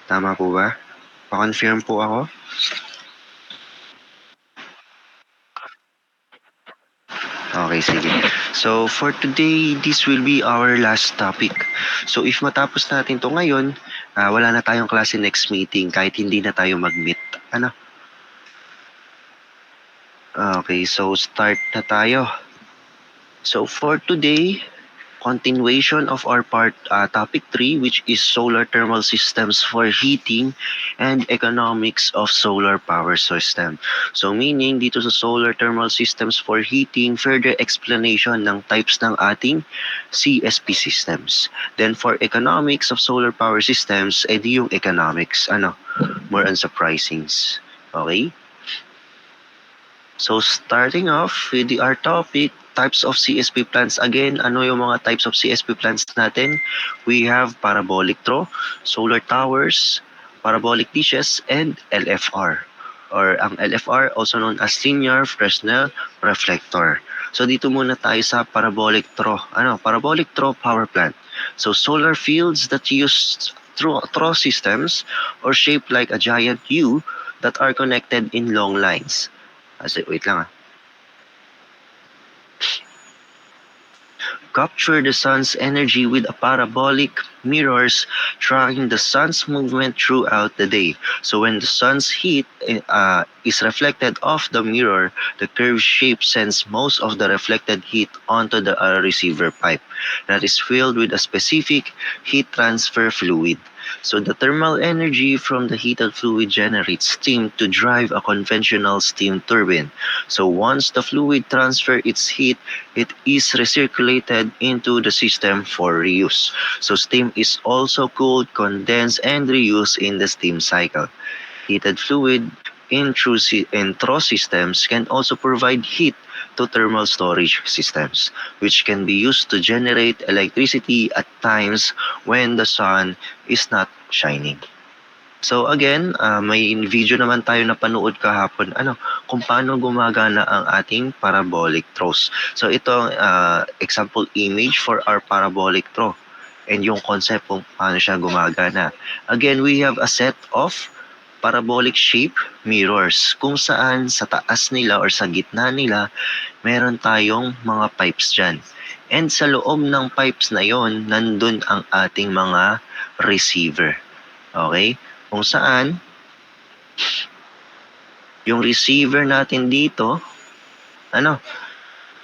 Tama po ba? Pa-confirm po ako. Okay, sige. So, for today, this will be our last topic. So, if matapos natin to ngayon, wala na tayong klase next meeting kahit hindi na tayo mag-meet. Ano? Okay, so start na tayo. So, for today, continuation of our topic 3, which is solar thermal systems for heating and economics of solar power system. So meaning dito sa solar thermal systems for heating, further explanation ng types ng ating CSP systems. Then for economics of solar power systems, edi yung economics, more on sa pricings. Okay? So starting off with our topic, types of CSP plants. Again, ano yung mga types of CSP plants natin? We have parabolic throw, solar towers, parabolic dishes, and LFR. Or ang LFR, also known as linear Fresnel reflector. So dito muna tayo sa parabolic throw. Parabolic throw power plant. So solar fields that use throw systems or shaped like a giant U that are connected in long lines. Wait lang. Capture the sun's energy with a parabolic mirrors tracking the sun's movement throughout the day. So when the sun's heat is reflected off the mirror, the curved shape sends most of the reflected heat onto the receiver pipe that is filled with a specific heat transfer fluid. So the thermal energy from the heated fluid generates steam to drive a conventional steam turbine. So once the fluid transfers its heat, it is recirculated into the system for reuse. So steam is also cooled, condensed, and reused in the steam cycle. Heated fluid in throw systems can also provide heat to thermal storage systems, which can be used to generate electricity at times when the sun is not shining. So again, may video naman tayo na panood kahapon, kung paano gumagana ang ating parabolic throws. So ito example image for our parabolic throw and yung concept kung paano siya gumagana. Again, we have a set of parabolic shape mirrors kung saan sa taas nila or sa gitna nila meron tayong mga pipes dyan. And sa loob ng pipes na yon, nandun ang ating mga receiver. Okay? Kung saan yung receiver natin dito,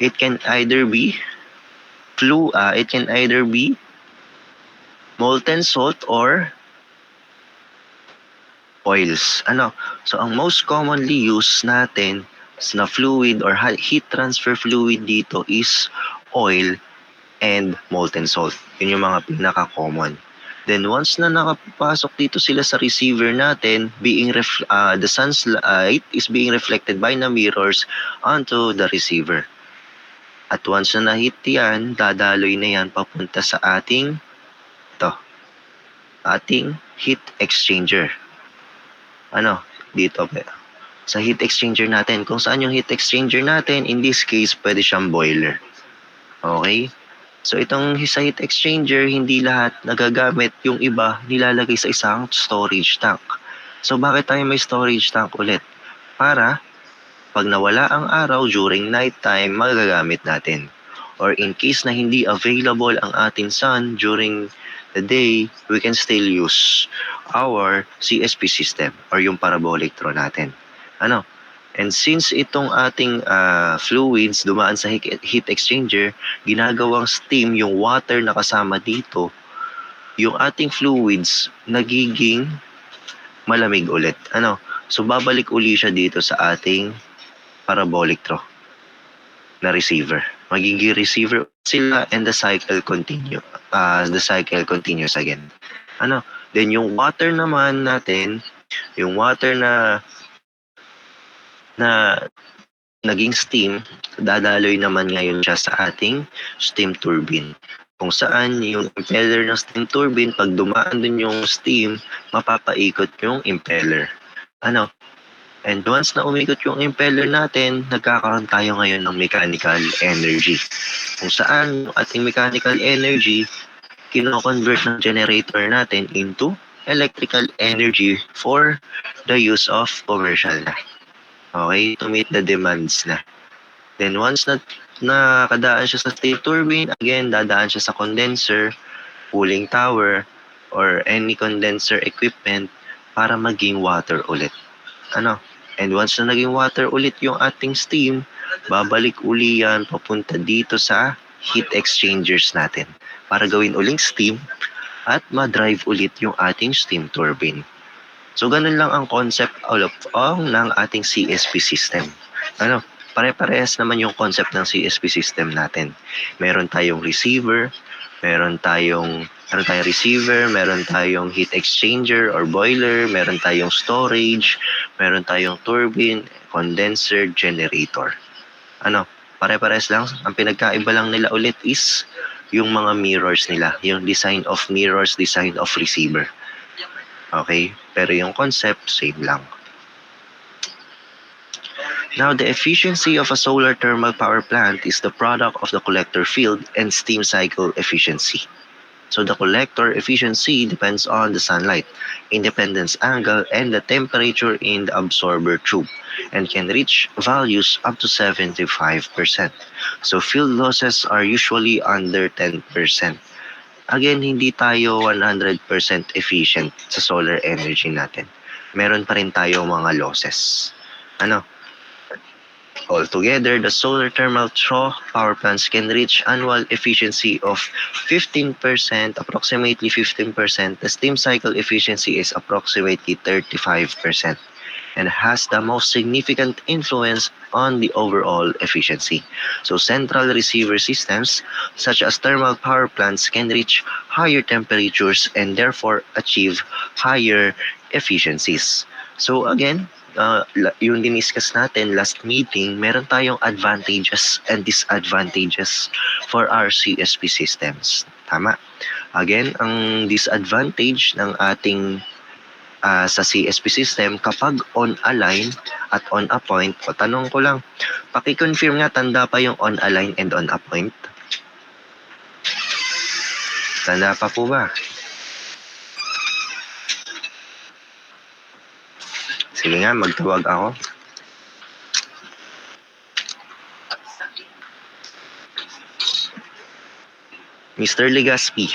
it can either be molten salt or oils. So ang most commonly used natin na fluid or heat transfer fluid dito is oil and molten salt. Yun yung mga pinaka-common. Then once na nakapasok dito sila sa receiver natin, the sun's light is being reflected by the mirrors onto the receiver. At once na na-hit yan, dadaloy na yan papunta sa ating heat exchanger. Dito sa heat exchanger natin. Kung saan yung heat exchanger natin, in this case, pwede siyang boiler. Okay? So itong sa heat exchanger, hindi lahat nagagamit. Yung iba, nilalagay sa isang storage tank. So bakit tayo may storage tank ulit? Para pag nawala ang araw during night time, magagamit natin. Or in case na hindi available ang ating sun during the day, we can still use our CSP system or yung parabolic throw natin. And since itong ating fluids dumaan sa heat exchanger, ginagawang steam yung water na kasama dito, yung ating fluids nagiging malamig ulit. So babalik uli siya dito sa ating parabolic throw na receiver. Magiging receiver sila and the cycle continues again. Then yung water naman natin, yung water na naging steam, dadaloy naman ngayon siya sa ating steam turbine. Kung saan yung impeller ng steam turbine, pag dumaan dun yung steam, mapapaikot yung impeller. And once na umikot yung impeller natin, nagkakaroon tayo ngayon ng mechanical energy. Kung saan yung ating mechanical energy, kino-convert ng generator natin into electrical energy for the use of commercial na. Okay, to meet the demands na. Then once na nakadaan siya sa steam turbine, again, dadaan siya sa condenser, cooling tower, or any condenser equipment para maging water ulit. Ano? And once na naging water ulit yung ating steam, babalik uli yan papunta dito sa heat exchangers natin para gawin uling steam at ma-drive ulit yung ating steam turbine. So, ganun lang ang concept ng ating CSP system. Ano? Pare-parehas naman yung concept ng CSP system natin. Meron tayong receiver, meron tayong receiver, meron tayong heat exchanger or boiler, meron tayong storage, meron tayong turbine, condenser, generator. Ano, pare-pares lang. Ang pinagkaiba lang nila ulit is yung mga mirrors nila, yung design of mirrors, design of receiver. Okay? Pero yung concept, same lang. Now, the efficiency of a solar thermal power plant is the product of the collector field and steam cycle efficiency. So the collector efficiency depends on the sunlight, independence angle, and the temperature in the absorber tube, and can reach values up to 75%. So field losses are usually under 10%. Again, hindi tayo 100% efficient sa solar energy natin. Meron pa rin tayo mga losses. Altogether, the solar thermal power plants can reach annual efficiency of 15%, approximately 15%. The steam cycle efficiency is approximately 35% and has the most significant influence on the overall efficiency. So central receiver systems, such as thermal power plants, can reach higher temperatures and therefore achieve higher efficiencies. So again, yung diniscuss natin last meeting, meron tayong advantages and disadvantages for our CSP systems. Tama. Again, ang disadvantage ng ating sa CSP system kapag on-align at on-a-point, o tanong ko lang, paki-confirm nga, tanda pa yung on-align and on-a-point? Tanda pa po ba? Sige nga, magtawag ako. Mr. Legaspi.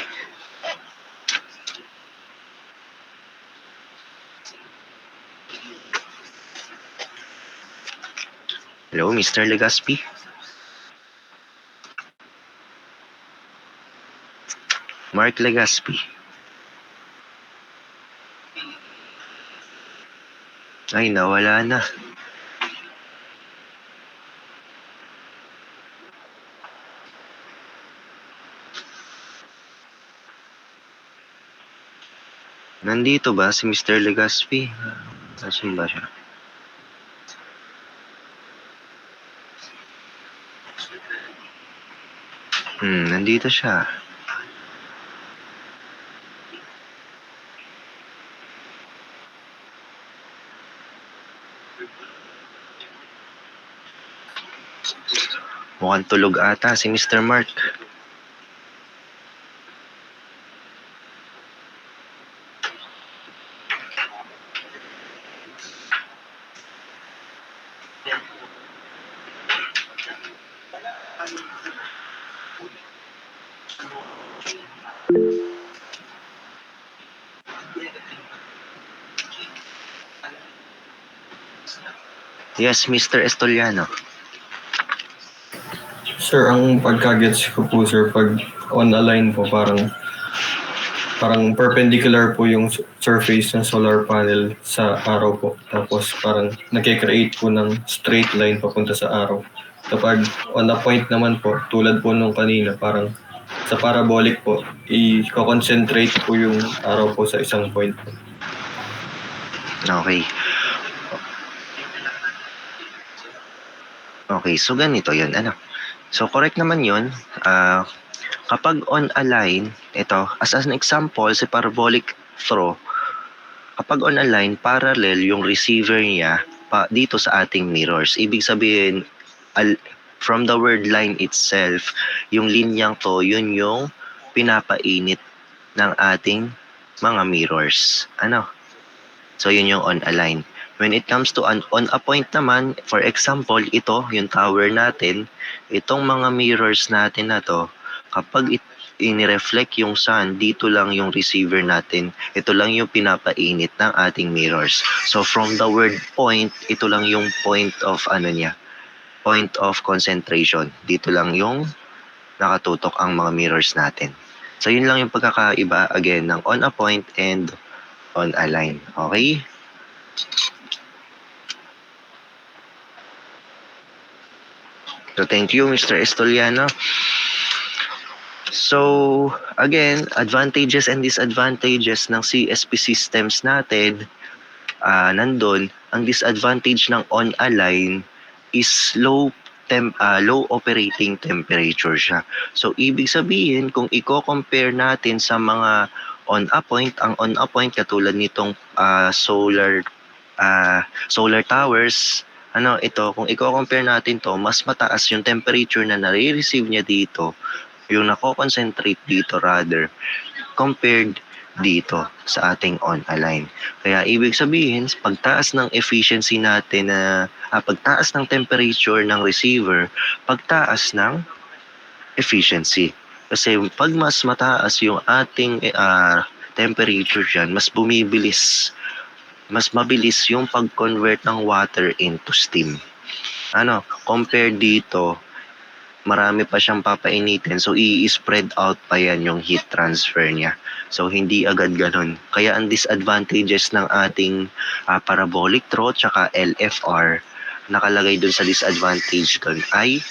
Hello, Mr. Legaspi. Mark Legaspi. Ay, nawala na. Nandito ba si Mr. Legaspi? Nasaan ba siya? Nandito siya. Mukhang tulog ata si Mr. Mark. Yes, Mr. Estoliano. Sir, ang pagkagets ko po, sir, pag on-align po, parang perpendicular po yung surface ng solar panel sa araw po. Tapos parang nagke-create po ng straight line papunta sa araw. Kapag on a point naman po, tulad po nung kanina, parang sa parabolic po, i-concentrate po yung araw po sa isang point po. Okay. Okay, so ganito yun. So correct naman yun. Kapag on-align, ito, as an example, si parabolic throw, kapag on-align, parallel yung receiver niya dito sa ating mirrors. Ibig sabihin, from the word line itself, yung linyang to, yun yung pinapainit ng ating mga mirrors. So yun yung on-align. When it comes to an on-a-point naman, for example, ito, yung tower natin, itong mga mirrors natin na to, kapag inireflect yung sun, dito lang yung receiver natin. Ito lang yung pinapainit ng ating mirrors. So from the word point, ito lang yung point of point of concentration. Dito lang yung nakatutok ang mga mirrors natin. So yun lang yung pagkakaiba again ng on a point and on a line. Okay? So thank you Mr. Estoliano. So again, advantages and disadvantages ng CSP systems natin, nandun. Ang disadvantage ng on a line is low operating temperature siya. So ibig sabihin kung i-compare natin sa mga on a point, ang on a point katulad nitong solar towers, ito kung i-compare natin to, mas mataas yung temperature na nare-receive niya dito, yung nako-concentrate dito rather compared dito sa ating on-align. Kaya ibig sabihin, pagtaas ng efficiency natin pagtaas ng temperature ng receiver, pagtaas ng efficiency. Kasi pag mas mataas yung ating temperature dyan, mas mabilis yung pag-convert ng water into steam. Compare dito, marami pa siyang papainitin, so i-spread out pa yan yung heat transfer niya. So hindi agad ganun. Kaya ang disadvantages ng ating parabolic throw tsaka LFR, nakalagay dun sa disadvantage dun ay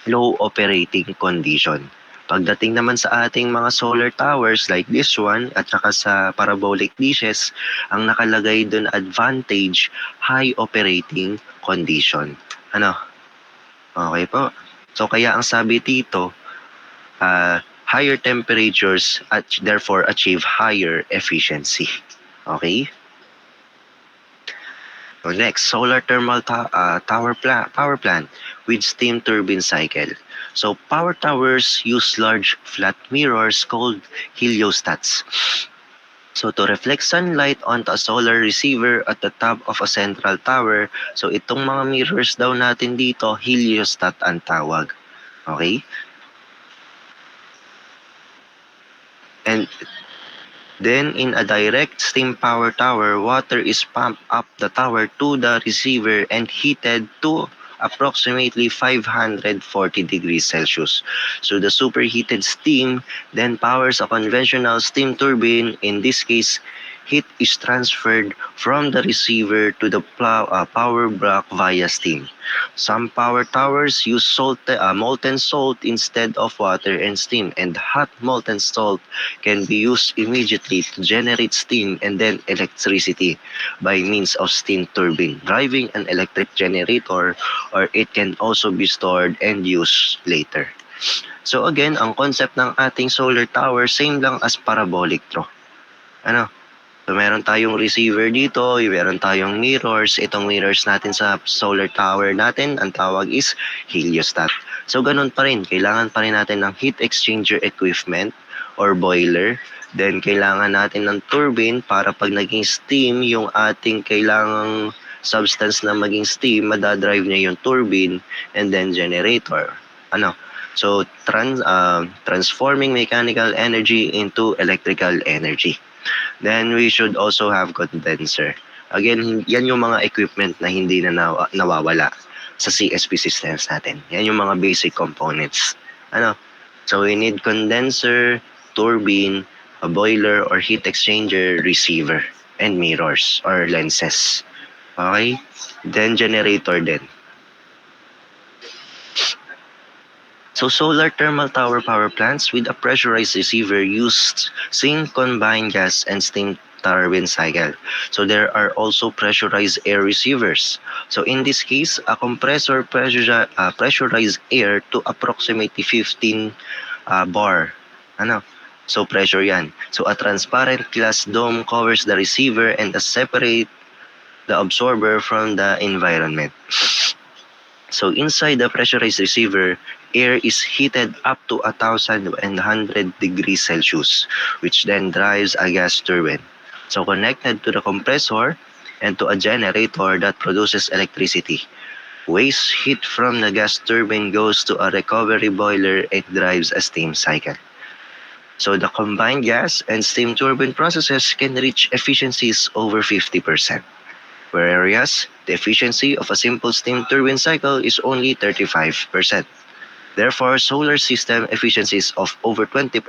low operating condition. Pagdating naman sa ating mga solar towers like this one at saka sa parabolic dishes, ang nakalagay dun advantage, high operating condition. Okay po. So kaya ang sabi dito, higher temperatures at therefore achieve higher efficiency. Okay? So next, solar thermal power plant with steam turbine cycle. So power towers use large flat mirrors called heliostats. So to reflect sunlight onto a solar receiver at the top of a central tower, so itong mga mirrors daw natin dito, heliostat ang tawag. Okay? And then in a direct steam power tower, water is pumped up the tower to the receiver and heated to approximately 540 degrees Celsius. So the superheated steam then powers a conventional steam turbine. In this case, heat is transferred from the receiver to the power block via steam. Some power towers use molten salt instead of water and steam, and hot molten salt can be used immediately to generate steam and then electricity by means of steam turbine driving an electric generator, or it can also be stored and used later. So again, ang concept ng ating solar tower, same lang as parabolic throw. So meron tayong receiver dito, meron tayong mirrors. Itong mirrors natin sa solar tower natin, ang tawag is heliostat. So ganun pa rin, kailangan pa rin natin ng heat exchanger equipment or boiler. Then kailangan natin ng turbine para pag naging steam yung ating kailangang substance na maging steam, madadrive niya yung turbine and then generator. So transforming mechanical energy into electrical energy. Then we should also have condenser. Again, yan yung mga equipment na hindi na nawawala sa CSP systems natin. Yan yung mga basic components. So we need condenser, turbine, a boiler or heat exchanger, receiver, and mirrors or lenses. Okay? Then generator din. So solar thermal tower power plants with a pressurized receiver used same combined gas and steam turbine cycle. So there are also pressurized air receivers. So in this case, a compressor pressurized air to approximately 15 bar. So pressure yan. So a transparent glass dome covers the receiver and separate the absorber from the environment. So inside the pressurized receiver, air is heated up to 1,100 degrees Celsius, which then drives a gas turbine. So connected to the compressor and to a generator that produces electricity. Waste heat from the gas turbine goes to a recovery boiler and drives a steam cycle. So the combined gas and steam turbine processes can reach efficiencies over 50%, whereas the efficiency of a simple steam turbine cycle is only 35%. Therefore, solar system efficiencies of over 20%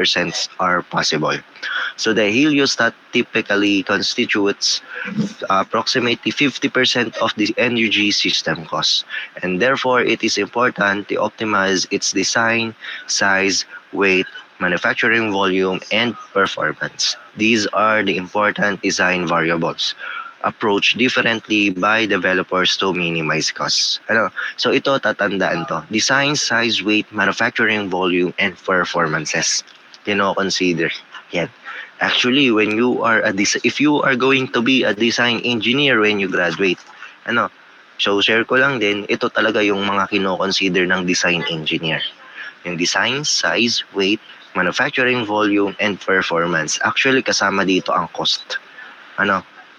are possible. So the heliostat typically constitutes approximately 50% of the energy system cost, and therefore it is important to optimize its design, size, weight, manufacturing volume, and performance. These are the important design variables approached differently by developers to minimize costs. So ito tatandaan to. Design, size, weight, manufacturing volume, and performances. Consider. Yan. Actually, when you are if you are going to be a design engineer when you graduate, ano, so share ko lang din, ito talaga yung mga kino-consider ng design engineer. Yung design, size, weight, manufacturing volume, and performance. Actually, kasama dito ang cost.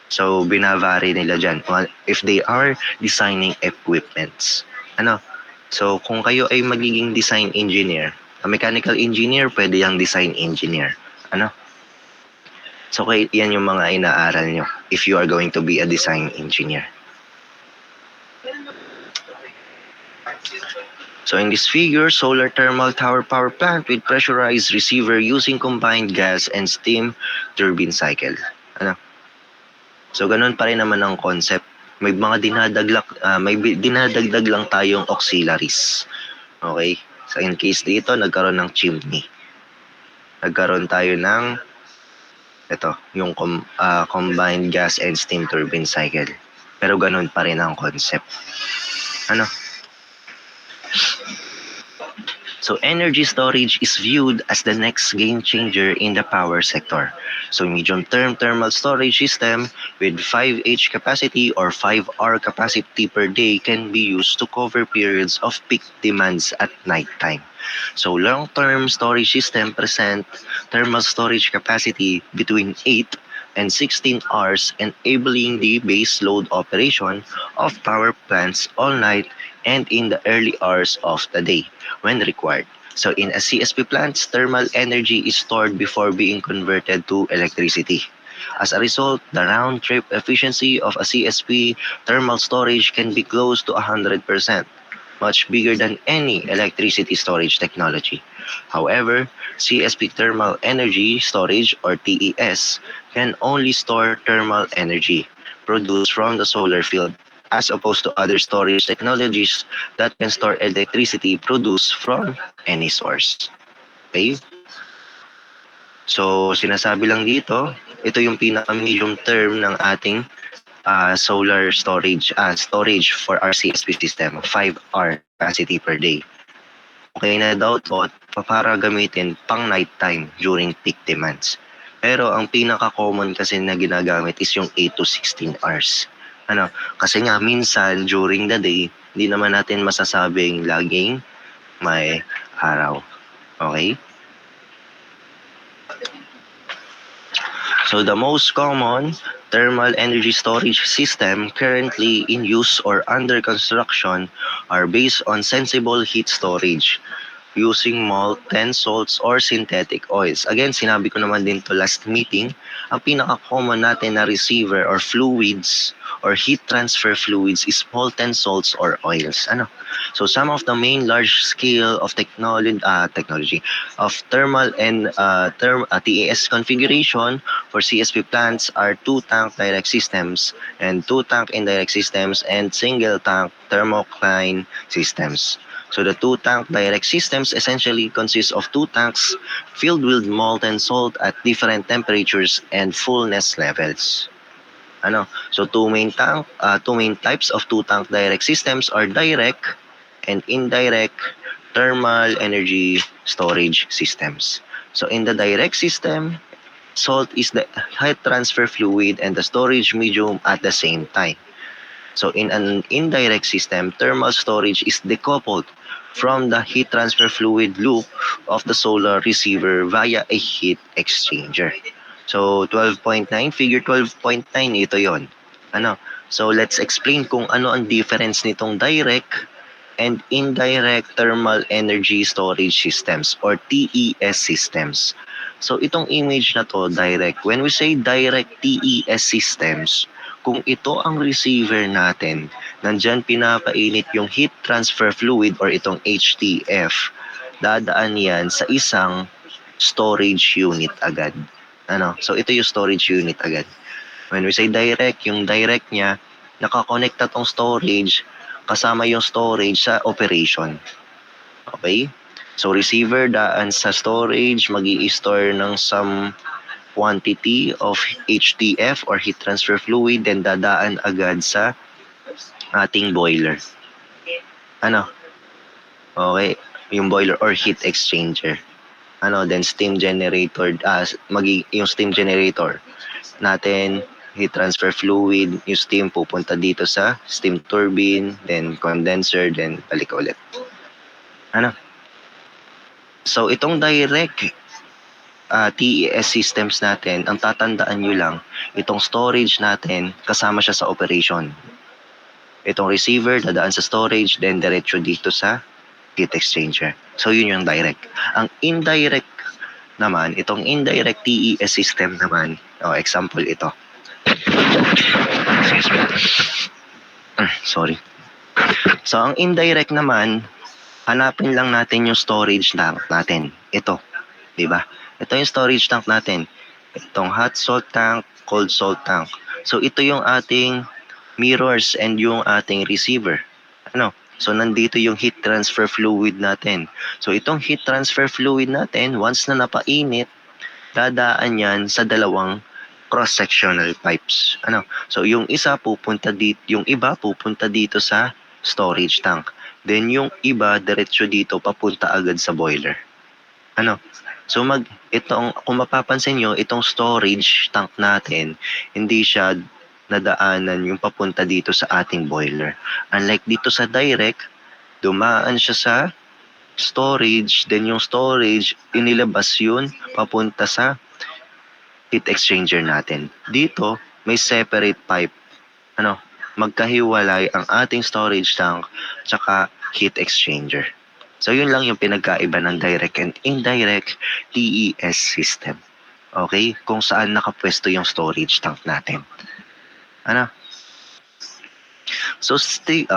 So binavary nila dyan if they are designing equipments. So kung kayo ay magiging design engineer, a mechanical engineer, pwede yung design engineer. So yan yung mga inaaral nyo if you are going to be a design engineer. So in this figure, solar thermal tower power plant with pressurized receiver using combined gas and steam turbine cycle. So ganun pa rin naman ang concept. May mga dinadagdag lang tayong auxiliaries. Okay? So in case dito, nagkaroon ng chimney. Nagkaroon tayo ng yung combined gas and steam turbine cycle. Pero ganun pa rin ang concept. So energy storage is viewed as the next game changer in the power sector. So medium-term thermal storage system with 5H capacity or 5R capacity per day can be used to cover periods of peak demands at nighttime. So long-term storage system present thermal storage capacity between 8 and 16 hours, enabling the base load operation of power plants all night and in the early hours of the day when required. So in a CSP plant, thermal energy is stored before being converted to electricity. As a result, the round-trip efficiency of a CSP thermal storage can be close to 100%, much bigger than any electricity storage technology. However, CSP thermal energy storage or TES can only store thermal energy produced from the solar field as opposed to other storage technologies that can store electricity produced from any source. Okay? So, sinasabi lang dito, ito yung pinaka-medium term ng ating solar storage for our CSP system, 5R capacity per day. Okay na daw to para gamitin pang nighttime during peak demands. Pero ang pinaka-common kasi na ginagamit is yung 8 to 16 hours. Kasi nga minsan during the day, hindi naman natin masasabing laging may araw. Okay? So the most common thermal energy storage system currently in use or under construction are based on sensible heat storage using molten salts or synthetic oils. Again, sinabi ko naman din to last meeting, ang pinaka-common natin na receiver or fluids or heat transfer fluids is molten salts or oils. So some of the main large scale of technology of thermal and TES configuration for CSP plants are 2-tank direct systems and 2-tank indirect systems and single-tank thermocline systems. So the 2-tank direct systems essentially consist of 2 tanks filled with molten salt at different temperatures and fullness levels. So two main types of 2-tank direct systems are direct and indirect thermal energy storage systems. So in the direct system, salt is the heat transfer fluid and the storage medium at the same time. So in an indirect system, thermal storage is decoupled from the heat transfer fluid loop of the solar receiver via a heat exchanger. So 12.9, figure 12.9, ito yon. So let's explain kung ano ang difference nitong direct and indirect thermal energy storage systems or TES systems. So itong image na to, direct. When we say direct TES systems, kung ito ang receiver natin, nandyan pinapainit yung heat transfer fluid or itong HTF, dadaan yan sa isang storage unit agad. So ito yung storage unit agad. When we say direct, yung direct niya, nakakonekta tong storage kasama yung storage sa operation. Okay? So receiver daan sa storage, mag-i-store ng some quantity of HTF or heat transfer fluid, then dadaan agad sa ating boiler. Okay, yung boiler or heat exchanger. Then steam generator, yung steam generator natin, heat transfer fluid, yung steam pupunta dito sa steam turbine, then condenser, then balik ulit. So itong direct TES systems natin, ang tatandaan nyo lang, itong storage natin, kasama siya sa operation. Itong receiver, dadaan sa storage, then diretso dito sa heat exchanger. So yun yung direct. Ang indirect naman, itong indirect TES system naman, example ito. Excuse me. Sorry. So ang indirect naman, hanapin lang natin yung storage tank natin. Ito, di ba? Ito yung storage tank natin. Itong hot salt tank, cold salt tank. So ito yung ating mirrors and yung ating receiver. So nandito yung heat transfer fluid natin. So itong heat transfer fluid natin, once na napainit, dadaan yan sa dalawang cross-sectional pipes. So yung isa pupunta dito, yung iba pupunta dito sa storage tank. Then yung iba diretso dito papunta agad sa boiler. So kung mapapansin nyo, itong storage tank natin, hindi siya nadaanan yung papunta dito sa ating boiler. Unlike dito sa direct, dumaan siya sa storage, then yung storage, inilabas yun papunta sa heat exchanger natin. Dito, may separate pipe. Magkahiwalay ang ating storage tank tsaka heat exchanger. So yun lang yung pinagkaiba ng direct and indirect TES system. Okay? Kung saan nakapwesto yung storage tank natin. So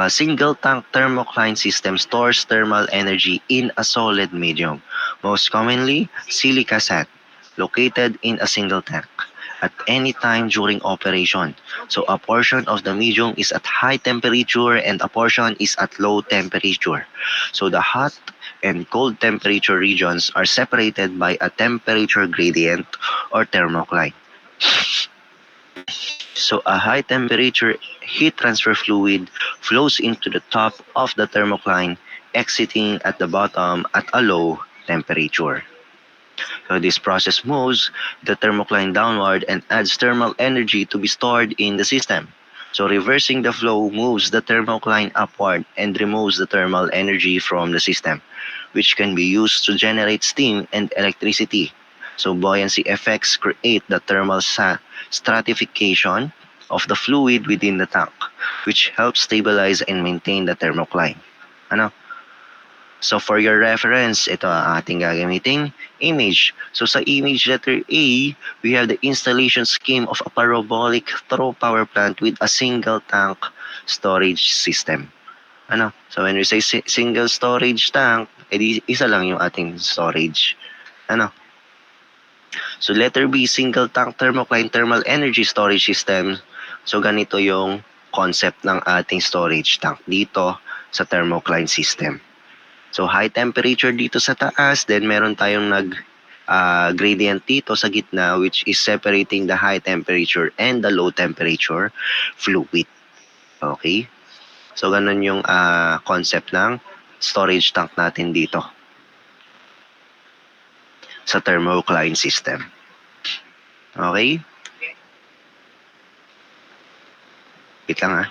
single tank thermocline system stores thermal energy in a solid medium, most commonly silica sand, located in a single tank at any time during operation. So a portion of the medium is at high temperature and a portion is at low temperature. So the hot and cold temperature regions are separated by a temperature gradient or thermocline. So a high temperature heat transfer fluid flows into the top of the thermocline, exiting at the bottom at a low temperature. So this process moves the thermocline downward and adds thermal energy to be stored in the system. So reversing the flow moves the thermocline upward and removes the thermal energy from the system, which can be used to generate steam and electricity. So buoyancy effects create the thermal stratification of the fluid within the tank, which helps stabilize and maintain the thermocline. So for your reference, ito ang ating gagamiting image. So sa image letter A, we have the installation scheme of a parabolic throw power plant with a single tank storage system. So when we say single storage tank, edi isa lang yung ating storage. So letter B, single tank thermocline thermal energy storage system. So ganito yung concept ng ating storage tank dito sa thermocline system. So high temperature dito sa taas, then meron tayong gradient dito sa gitna which is separating the high temperature and the low temperature fluid. Okay? So ganun yung concept ng storage tank natin dito sa thermocline system. Okay? Wait lang .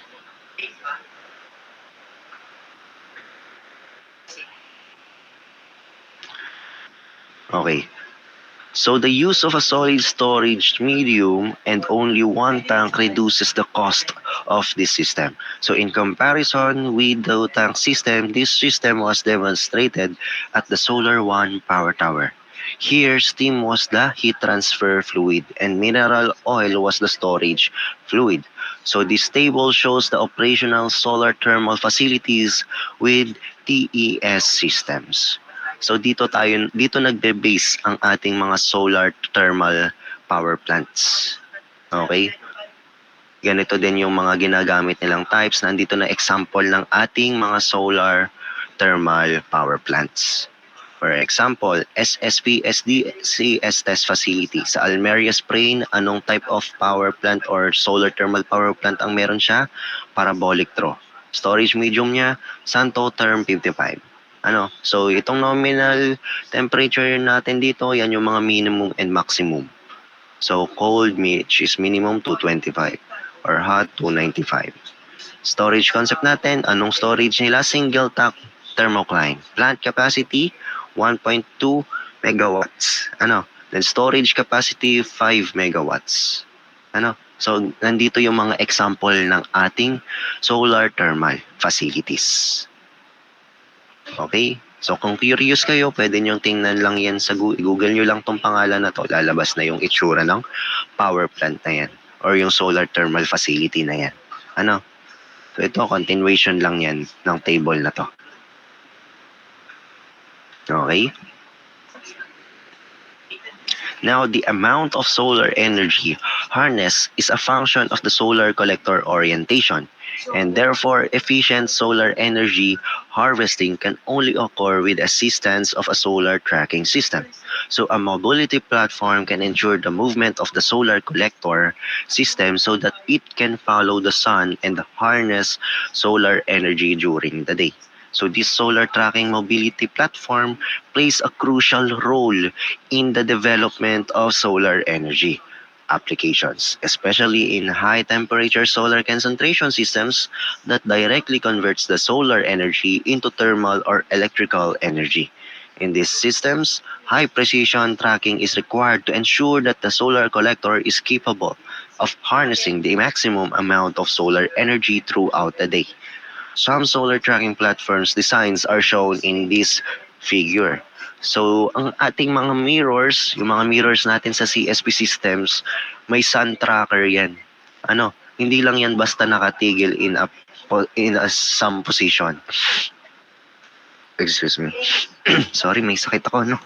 Okay. So the use of a solid storage medium and only one tank reduces the cost of this system. So in comparison with the tank system, this system was demonstrated at the Solar One Power Tower. Here, steam was the heat transfer fluid and mineral oil was the storage fluid. So this table shows the operational solar thermal facilities with TES systems. So dito nagbe-base ang ating mga solar thermal power plants. Okay? Ganito din yung mga ginagamit nilang types. Nandito na example ng ating mga solar thermal power plants. For example, SSP SDCS test facility sa Almeria, Spain, anong type of power plant or solar thermal power plant ang meron siya? Parabolic throw. Storage medium niya, Santo Term 55. So itong nominal temperature natin dito, yan yung mga minimum and maximum. So cold which is minimum 225 or hot 295. Storage concept natin, anong storage nila? Single tank thermocline. Plant capacity 1.2 megawatts. Then storage capacity 5 megawatts. So nandito yung mga example ng ating solar thermal facilities. Okay? So kung curious kayo, pwede nyo tingnan lang yan sa Google nyo lang tong pangalan na to. Lalabas na yung itsura ng power plant na yan or yung solar thermal facility na yan. So ito, continuation lang yan ng table na to. Okay? Now, the amount of solar energy harnessed is a function of the solar collector orientation, and therefore efficient solar energy harvesting can only occur with assistance of a solar tracking system. So a mobility platform can ensure the movement of the solar collector system so that it can follow the sun and harness solar energy during the day. So this solar tracking mobility platform plays a crucial role in the development of solar energy applications, especially in high temperature solar concentration systems that directly converts the solar energy into thermal or electrical energy. In these systems, high precision tracking is required to ensure that the solar collector is capable of harnessing the maximum amount of solar energy throughout the day. Some solar tracking platforms designs are shown in this figure. So, ang ating mga mirrors, yung mga mirrors natin sa CSP systems, may sun tracker yan. Hindi lang yan basta nakatigil in a some position. Excuse me. Sorry, may sakit ako,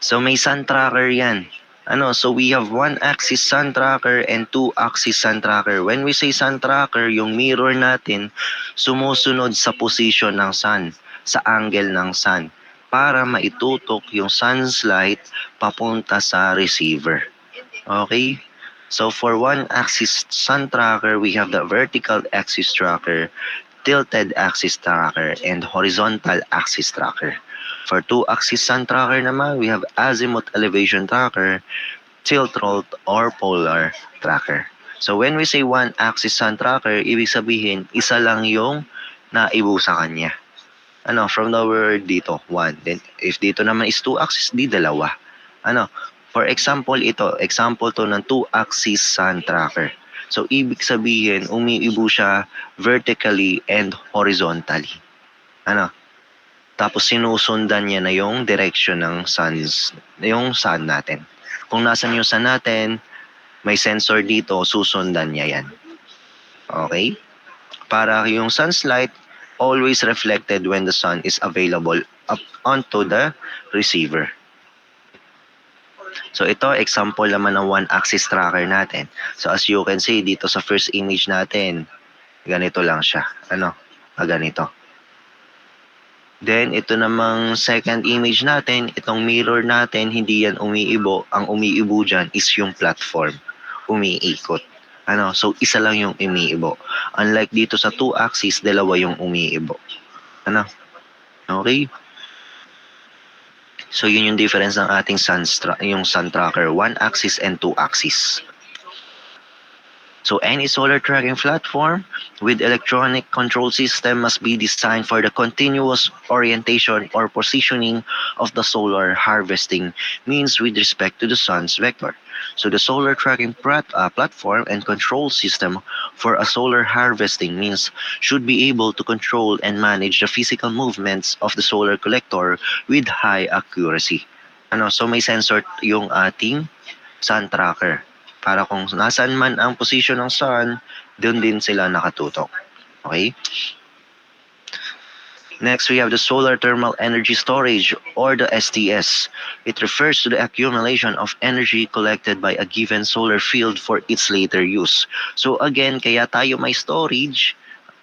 So, may sun tracker yan. So we have one axis sun tracker and two axis sun tracker. When we say sun tracker, yung mirror natin sumusunod sa position ng sun, sa angle ng sun, para maitutok yung sun's light papunta sa receiver. Okay? So for one axis sun tracker, we have the vertical axis tracker, tilted axis tracker, and horizontal axis tracker. For two-axis sun tracker naman, we have azimuth elevation tracker, tilt roll, or polar tracker. So when we say one-axis sun tracker, ibig sabihin, isa lang yung naibu sa kanya. From the word dito, one. Then if dito naman is two-axis, di dalawa. For example, example to ng two-axis sun tracker. So ibig sabihin, umiibo siya vertically and horizontally. Tapos sinusundan niya na yung direction ng yung sun natin. Kung nasan yung sun natin, may sensor dito, susundan niya yan. Okay? Para yung sun's light always reflected when the sun is available up onto the receiver. So ito, example naman ng one-axis tracker natin. So as you can see, dito sa first image natin, ganito lang siya. Ganito. Then, ito namang second image natin, itong mirror natin, hindi yan umiibo. Ang umiibo dyan is yung platform. Umiikot. So, isa lang yung umiibo. Unlike dito sa two axis, dalawa yung umiibo. Okay? So, yun yung difference ng ating sun tracker. One axis and two axis. So any solar tracking platform with electronic control system must be designed for the continuous orientation or positioning of the solar harvesting means with respect to the sun's vector. So the solar tracking platform and control system for a solar harvesting means should be able to control and manage the physical movements of the solar collector with high accuracy. So may sensor yung ating sun tracker. Para kung nasaan man ang position ng sun, doon din sila nakatutok. Okay? Next, we have the solar thermal energy storage or the STS. It refers to the accumulation of energy collected by a given solar field for its later use. So again, kaya tayo may storage.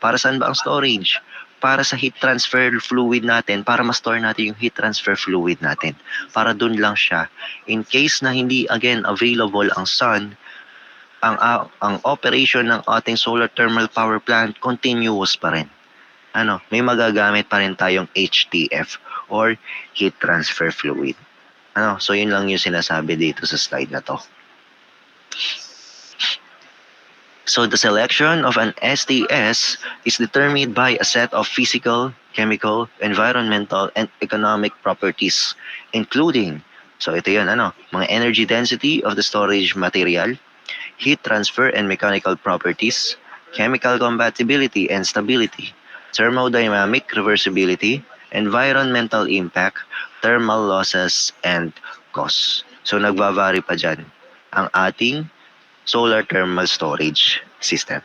Para saan ba ang storage? Para sa heat transfer fluid natin, para ma-store natin yung heat transfer fluid natin. Para dun lang siya. In case na hindi again available ang sun, ang operation ng ating solar thermal power plant continuous pa rin. May magagamit pa rin tayong HTF or heat transfer fluid. So yun lang yung sinasabi dito sa slide na to. So the selection of an STS is determined by a set of physical, chemical, environmental, and economic properties, including, so ito yun, mga energy density of the storage material, heat transfer and mechanical properties, chemical compatibility and stability, thermodynamic reversibility, environmental impact, thermal losses, and costs. So nagbavari pa dyan ang ating solar thermal storage system.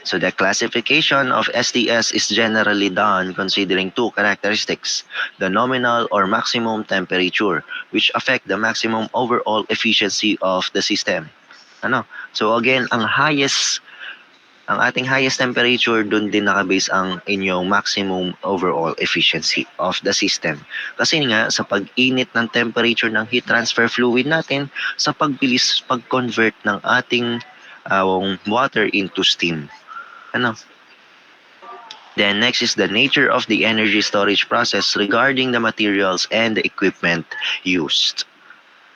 So the classification of STS is generally done considering two characteristics, the nominal or maximum temperature, which affect the maximum overall efficiency of the system. So again, ang ating highest temperature, dun din nakabase ang inyong maximum overall efficiency of the system. Kasi nga, sa pag-init ng temperature ng heat transfer fluid natin, sa pagbilis pag-convert ng ating water into steam. Then next is the nature of the energy storage process regarding the materials and the equipment used.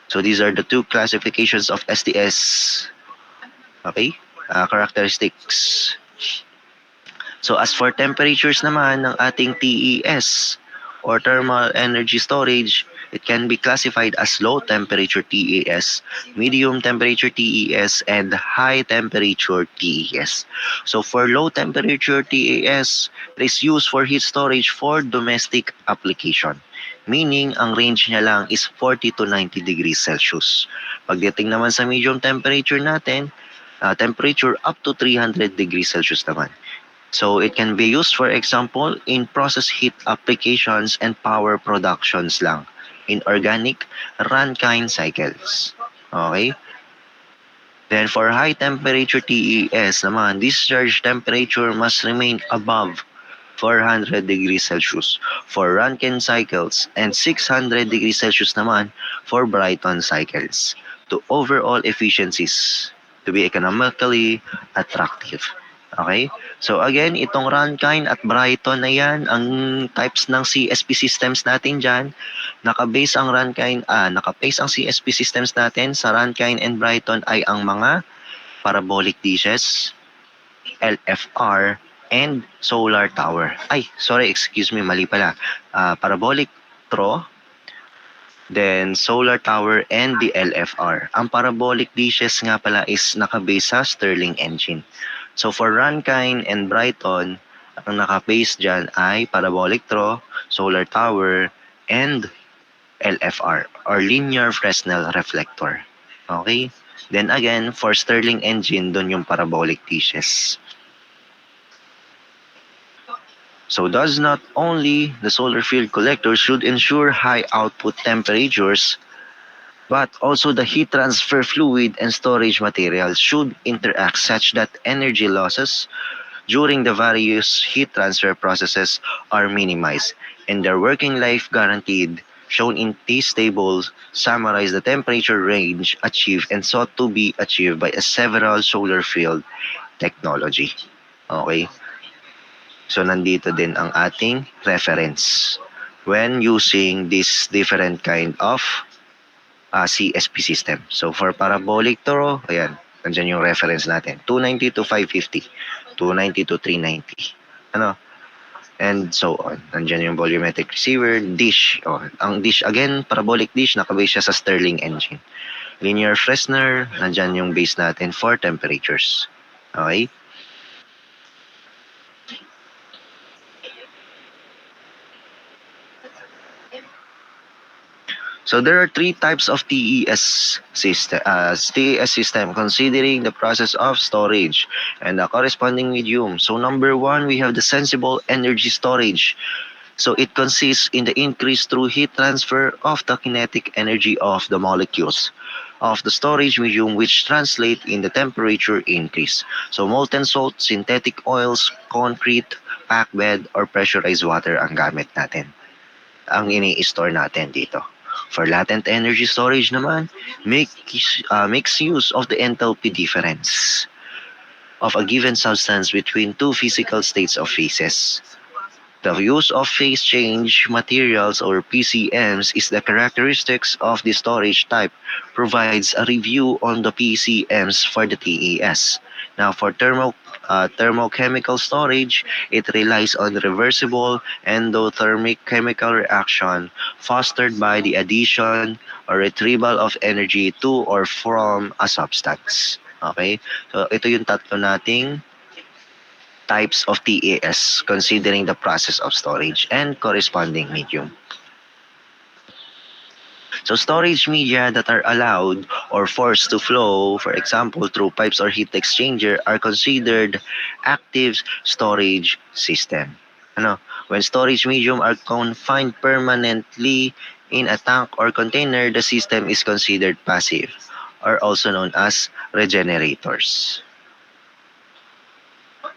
So these are the two classifications of STS. Okay? Characteristics. So as for temperatures naman ng ating TES or thermal energy storage, it can be classified as low temperature TES, medium temperature TES, and high temperature TES. So for low temperature TES, it is used for heat storage for domestic application. Meaning, ang range niya lang is 40 to 90 degrees Celsius. Pagdating naman sa medium temperature natin, temperature up to 300 degrees Celsius naman. So it can be used, for example, in process heat applications and power productions lang, in organic Rankine cycles. Okay? Then for high temperature TES naman, discharge temperature must remain above 400 degrees Celsius for Rankine cycles and 600 degrees Celsius naman for Brighton cycles to overall efficiencies to be economically attractive. Okay? So again, itong Rankine at Brighton na yan, ang types ng CSP systems natin dyan, nakabase ang CSP systems natin sa Rankine and Brighton ay ang mga parabolic dishes, LFR, and solar tower. Mali pala. Parabolic throw, then solar tower and the LFR. Ang parabolic dishes nga pala is nakabase sa Stirling engine. So for Rankine and Brighton, ang nakabase dyan ay parabolic throw, solar tower, and LFR or linear Fresnel reflector. Okay? Then again, for Stirling engine, dun yung parabolic dishes. So thus not only the solar field collector should ensure high output temperatures, but also the heat transfer fluid and storage materials should interact such that energy losses during the various heat transfer processes are minimized and their working life guaranteed. Shown in these tables summarize the temperature range achieved and sought to be achieved by several solar field technology. Okay? So nandito din ang ating reference when using this different kind of CSP system. So for parabolic throw, ayan, nandiyan yung reference natin. 290 to 550, 290 to 390. Ano? And so on. Nandiyan yung volumetric receiver, dish. Oh, ang dish, again, parabolic dish, nakabase siya sa Stirling engine. Linear Fresnel, nandiyan yung base natin for temperatures. Okay? So there are three types of TES system considering the process of storage and the corresponding medium. So number one, we have the sensible energy storage. So it consists in the increase through heat transfer of the kinetic energy of the molecules of the storage medium, which translate in the temperature increase. So molten salt, synthetic oils, concrete, packed bed, or pressurized water ang gamit natin. Ang ini-store natin dito. For latent energy storage naman, makes use of the enthalpy difference of a given substance between two physical states of phases. The use of phase change materials or PCMs is the characteristics of the storage type provides a review on the PCMs for the TES. Now for thermochemical storage, it relies on reversible endothermic chemical reaction fostered by the addition or retrieval of energy to or from a substance. Okay? So ito yung tatlo nating types of TES considering the process of storage and corresponding medium. So storage media that are allowed or forced to flow, for example, through pipes or heat exchanger, are considered active storage system. Ano? When storage medium are confined permanently in a tank or container, the system is considered passive, or also known as regenerators.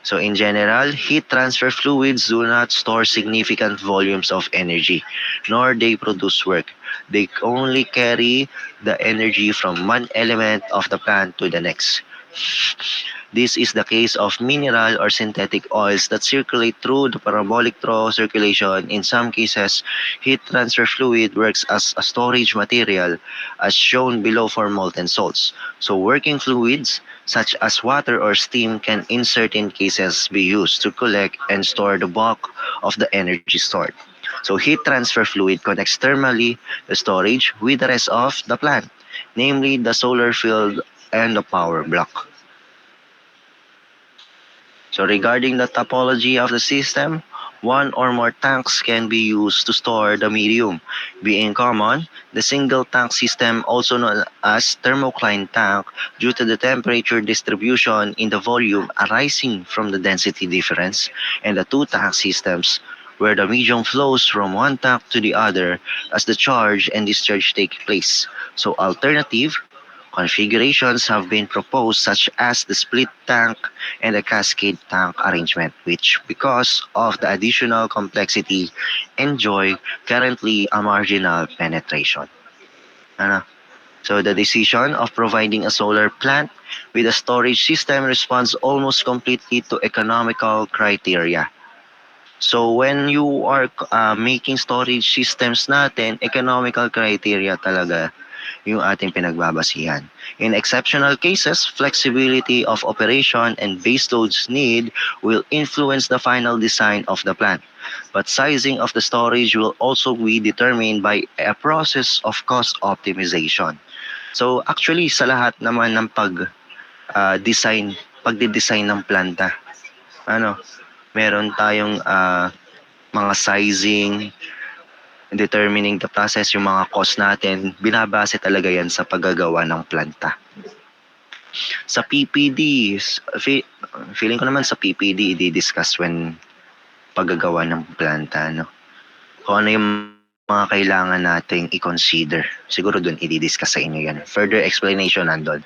So in general, heat transfer fluids do not store significant volumes of energy, nor they produce work. They only carry the energy from one element of the plant to the next. This is the case of mineral or synthetic oils that circulate through the parabolic through circulation. In some cases, heat transfer fluid works as a storage material, as shown below for molten salts. So working fluids, such as water or steam, can in certain cases be used to collect and store the bulk of the energy stored. So heat transfer fluid connects thermally the storage with the rest of the plant, namely the solar field and the power block. So regarding the topology of the system, one or more tanks can be used to store the medium. Being common, the single tank system, also known as thermocline tank, due to the temperature distribution in the volume arising from the density difference, and the two tank systems, where the medium flows from one tank to the other as the charge and discharge take place. So alternative configurations have been proposed, such as the split tank and the cascade tank arrangement, which, because of the additional complexity, enjoy currently a marginal penetration. Ano? So the decision of providing a solar plant with a storage system responds almost completely to economical criteria. So when you are making storage systems natin, economical criteria talaga yung ating pinagbabasihan. In exceptional cases, flexibility of operation and base loads need will influence the final design of the plant. But sizing of the storage will also be determined by a process of cost optimization. So actually sa lahat naman ng pagde-design ng planta, ano, meron tayong mga sizing, determining the process, yung mga cost natin, binabase talaga yan sa paggagawa ng planta. Sa PPD, feeling ko naman sa PPD, i-discuss when paggagawa ng planta, no? Kung ano yung mga kailangan nating i-consider. Siguro dun i-discuss sa inyo yan. Further explanation nandun.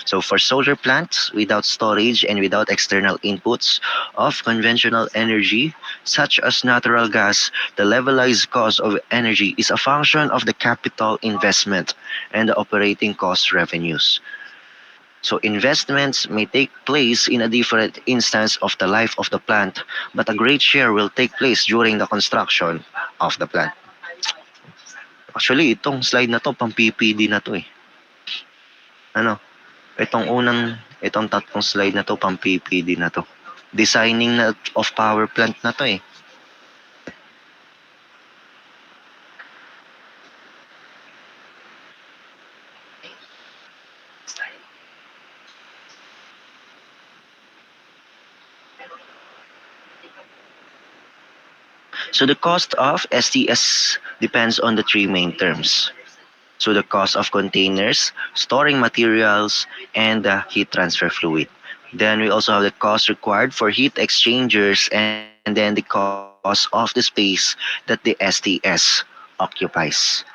So for solar plants, without storage and without external inputs of conventional energy, such as natural gas, the levelized cost of energy is a function of the capital investment and the operating cost revenues. So investments may take place in a different instance of the life of the plant, but a great share will take place during the construction of the plant. Actually, itong slide na to, pang PPD na to eh. Itong tatlong slide na to, pang PPD na to. Designing na of power plant na to eh. So the cost of STS depends on the three main terms. So the cost of containers, storing materials, and the heat transfer fluid. Then we also have the cost required for heat exchangers and then the cost of the space that the STS occupies.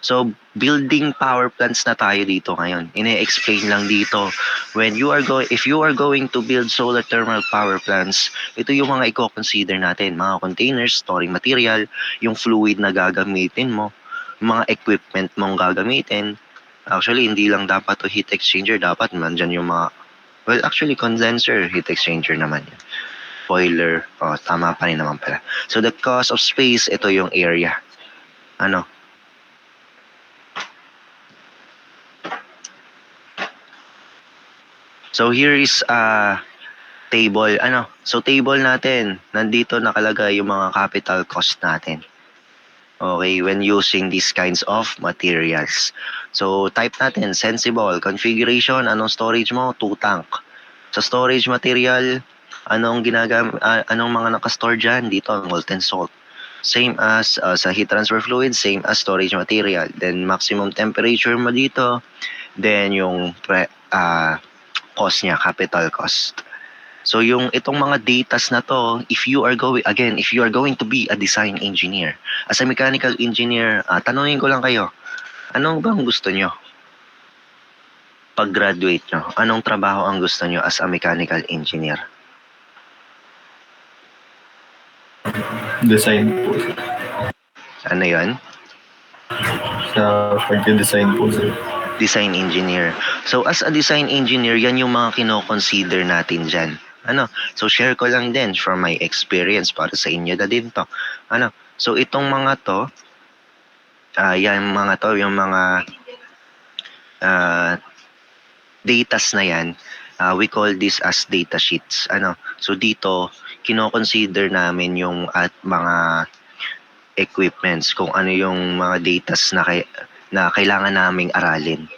So building power plants na tayo dito ngayon. Ine-explain lang dito if you are going to build solar thermal power plants, ito yung mga i-consider natin, mga containers, storing material, yung fluid na gagamitin mo, mga equipment mong gagamitin. Actually, hindi lang dapat to heat exchanger, dapat nandyan yung mga, well, actually, condenser, heat exchanger naman yun. Boiler, tama pa rin naman pala. So, the cost of space, ito yung area. So, here is a table. So, table natin, nandito nakalagay yung mga capital cost natin. Okay, when using these kinds of materials. So, type natin, sensible. Configuration, anong storage mo? 2 tank. Sa storage material, anong mga nakastore dyan? Dito, molten salt. Same as sa heat transfer fluid, same as storage material. Then, maximum temperature mo dito. Then, yung cost niya, capital cost. So yung itong mga datas na to, if you are going to be a design engineer, as a mechanical engineer, tanungin ko lang kayo, anong bang gusto nyo? Pag-graduate nyo, anong trabaho ang gusto nyo as a mechanical engineer? Design po. Ano yun? Sa pag-design po, sir. Design engineer. So as a design engineer, yan yung mga kino-consider natin dyan. So share ko lang din from my experience para sa inyo na din to. So itong mga to, yung mga datas na yan, we call this as data sheets. So dito, kino-consider namin yung at mga equipments, kung ano yung mga datas na kailangan naming aralin.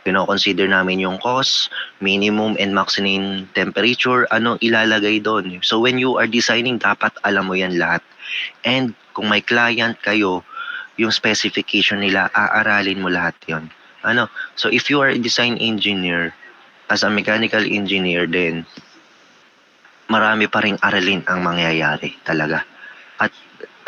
Kino-consider namin yung cost, minimum and maximum temperature, anong ilalagay doon. So when you are designing, dapat alam mo yan lahat. And kung may client kayo, yung specification nila, aaralin mo lahat yon. So if you are a design engineer, as a mechanical engineer din, marami pa ring aralin ang mangyayari talaga. At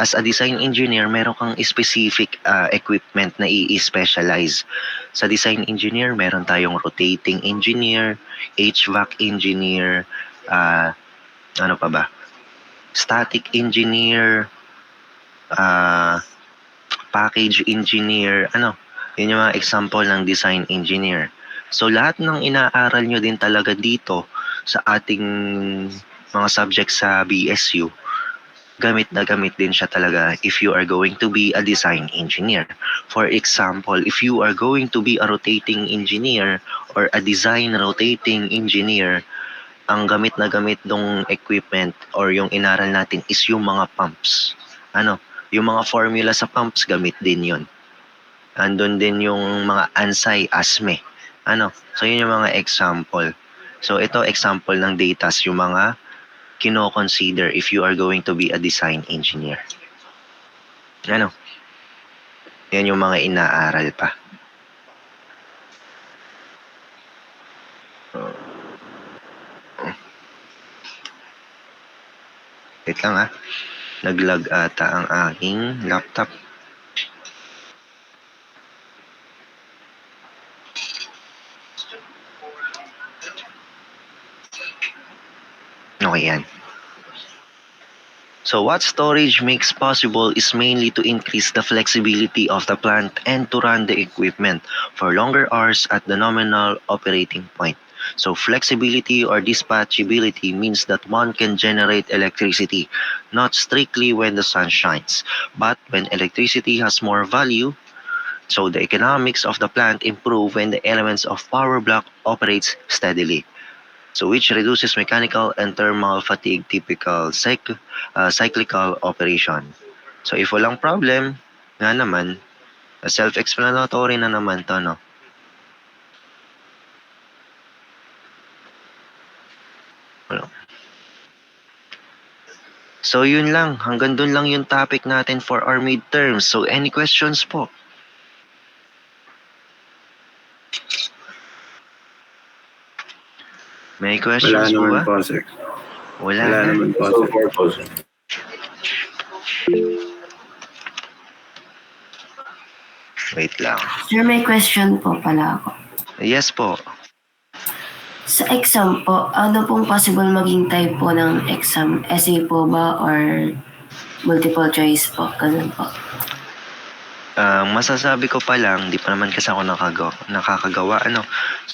as a design engineer, meron kang specific equipment na i-specialize. Sa design engineer, meron tayong rotating engineer, HVAC engineer, ano pa ba? Static engineer, package engineer, yun yung mga example ng design engineer. So lahat ng inaaral nyo din talaga dito sa ating mga subjects sa BSU, gamit na gamit din siya talaga if you are going to be a design engineer. For example, if you are going to be a rotating engineer or a design rotating engineer, ang gamit na gamit ng equipment or yung inaral natin is yung mga pumps. Yung mga formula sa pumps, gamit din yun. Andun din yung mga ANSI, ASME. So yun yung mga example. So ito example ng datas, yung mga kino-consider if you are going to be a design engineer. Yan yung mga inaaral pa. Wait lang nag-lag ata ang aking laptop. Okay yan. So what storage makes possible is mainly to increase the flexibility of the plant and to run the equipment for longer hours at the nominal operating point. So flexibility or dispatchability means that one can generate electricity, not strictly when the sun shines, but when electricity has more value, So the economics of the plant improve when the elements of power block operates steadily. So which reduces mechanical and thermal fatigue, typical cyclical operation. So if walang problem, nga naman, self-explanatory na naman to, no? So yun lang, hanggang dun lang yung topic natin for our midterms. So any questions po? May Wala questions po ba? naman po, sir. Wala Wala na. naman po, So sir. far po, sir. Wait lang. Sir, may question po pala ako. Yes po. Sa exam po, ano pong possible maging type po ng exam? Essay po ba or multiple choice po? Ganun po. Masasabi ko pa lang, di pa naman kasi ako nakakagawa. Ano?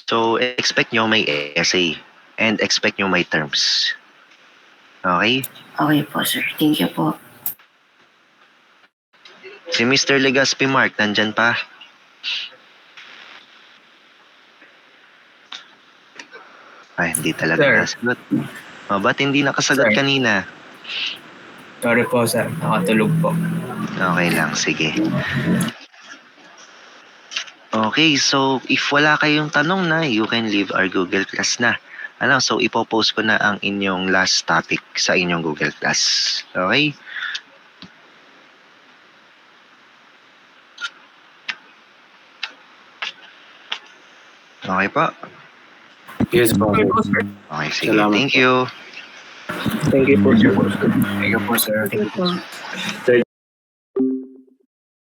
So, expect nyo may essay and expect nyo may terms. Okay? Okay po, sir. Thank you po. Si Mr. Legaspi Mark, nandyan pa? Ay, hindi talaga Sir. nasagot. Ba't hindi nakasagot Sir. kanina? Sorry po, sir. Nakatulog po. Okay lang, sige. Okay, so if wala kayong tanong na, you can leave our Google Class na. Ano, so ipopost ko na ang inyong last topic sa inyong Google Class. Okay? Okay po. Yes po, sir. Okay, sige. Salamat Thank po. you. Thank you po, sir. Thank you po, sir. Thank you po. Sir